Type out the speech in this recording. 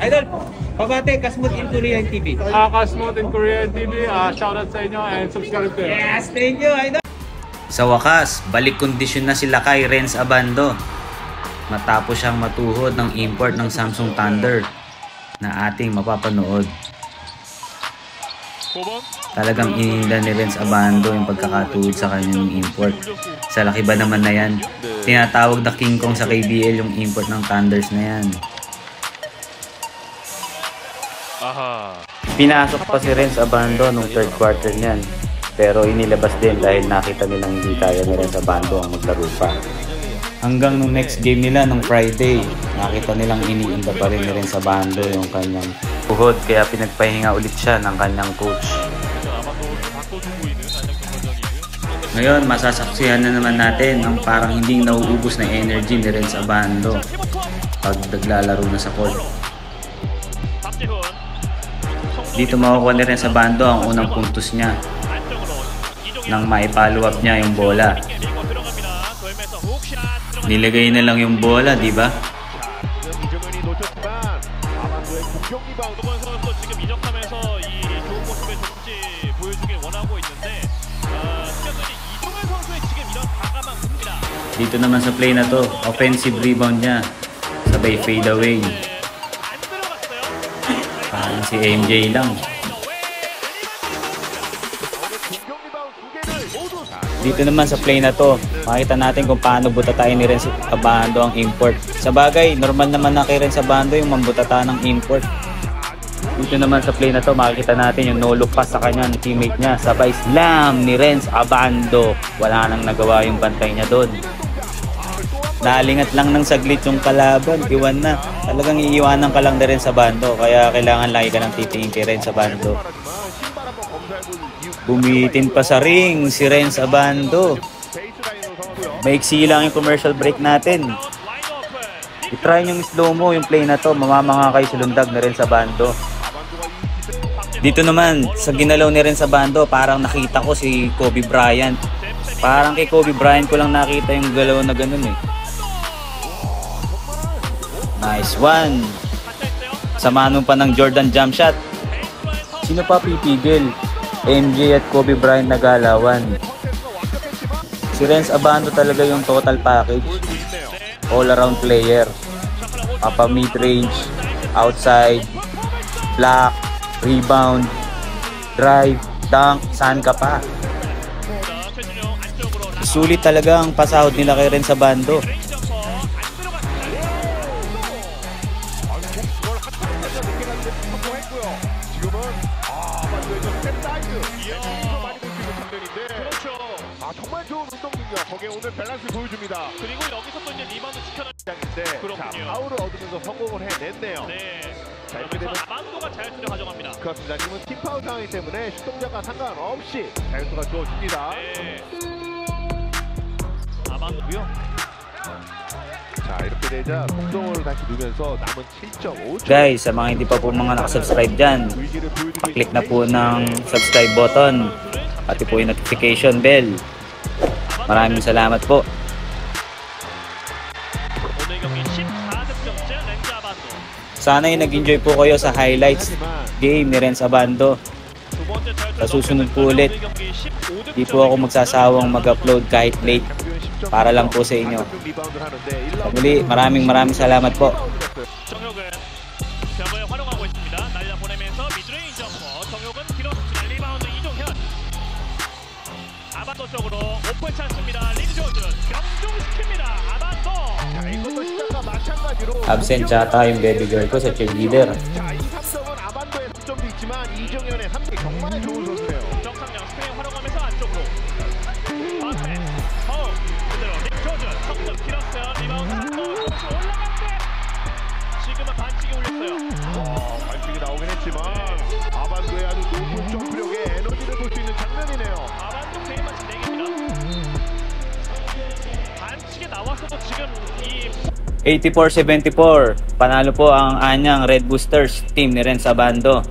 Idol, pabate, Kasmut in Korean TV. Kasmut in Korean TV, shoutout sa inyo and subscribe to it. Yes, thank you, Idol. Sa wakas, balik kondisyon na sila kay Renz Abando. Matapos siyang matuhod ng import ng Samsung Thunder na ating mapapanood. Talagang ininda ni Renz Abando yung pagkakatuhod sa kanyang import. Sa laki ba naman na yan? Tinatawag na King Kong sa KBL yung import ng Thunders na yan. Pinasok pa si Renz Abando nung third quarter niyan. Pero inilabas din dahil nakita nilang hindi kaya ni Renz Abando ang maglaro pa. Hanggang nung next game nila nung Friday, nakita nilang iniinda pa rin ni Renz Abando yung kanyang tuhod, kaya pinagpahinga ulit siya ng kanyang coach. Ngayon, masasaksihan na naman natin ang parang hindi nauubos na energy ni Renz Abando pag naglalaro na sa court. Dito makukuha ni Renz Abando ang unang puntos niya nang mai-follow up niya yung bola. Nilagay na lang yung bola, di ba? Dito naman sa play na to, offensive rebound niya, sabay fade away. Parang si MJ lang. Dito naman sa play na to, makita natin kung paano butatain ni Renz Abando ang import. Sa bagay, normal naman na kay Renz Abando yung mambutata ng import. Dito naman sa play na to, makikita natin yung no-look pass sa kanya ng teammate niya. Sabay slam ni Renz Abando. Wala nang nagawa yung bantay niya doon. Nalingat lang ng saglit yung kalaban, iwan na. Talagang iiwanan ka lang ni Renz Abando, kaya kailangan lagi ka ng titingin kay Renz Abando. Bumitin pa sa ring si Renz Abando. Maiksi lang yung commercial break natin. I-try nyo yung slow-mo yung play na to, mamamanga kayo sa lundag ni Renz Abando. Dito naman, sa ginalaw ni Renz Abando, parang nakita ko si Kobe Bryant. Parang kay Kobe Bryant ko lang nakita yung galaw na ganun eh. Nice one. Samahan pa ng Jordan jump shot. Sino pa pipigil? MJ at Kobe Bryant nagalawan. Si Renz Abando talaga yung total package. All around player. Papa mid-range, outside, block, rebound, drive, dunk, saan ka pa? Sulit talaga ang pasahod nila kay Renz Abando. 정말 좋은 운동 능력, 거기에 오늘 밸런스 보여줍니다. 그리고 여기서 또 이제 리바운드 시켜놨는데 파울을 얻으면서 성공을 해냈네요. 네. 자, 이렇게 되면 아반도가 자유투를 가져갑니다. 그렇습니다. 지금은 팀 파울 상황이기 때문에 슛 동작과 상관없이 자유투가 주어집니다. 네. 아반도고요. 자, 이렇게 되자 속도를 다시 누면서 남은 7.5초. Guys, sa mga hindi pa po mga nakasubscribe dyan, click na po ng subscribe button, pati po yung notification bell. Maraming salamat po. Sana ay nag-enjoy po kayo sa highlights game ni Renz Abando. Sa susunod po ulit, di po ako magsasawang mag-upload kahit late para lang po sa inyo. Muli, maraming salamat po. 아반도 쪽으로 오픈 찬스입니다. 림조준 경중시킵니다. 아반도. 자, 이것도 시작과 마찬가지로 Absent yata yung baby girl ko sa cheerleader. 자, 이 3점은 아반도의 3점도 있지만 이정현의 3점 정말 좋은 선수네요. 정상영 스크린 활용하면서 안쪽으로. 앞에 그대로 림조준 3점 길었어요. 리바운드 한번 올라갔대. 지금은 반칙이 울렸어요. 반칙이 나오긴 했지만 아반도의 아주 높은 점프력에 에너지를 볼 수 있는 장면이네요. 84-74, panalo po ang anyang Red Boosters team ni Renz Abando.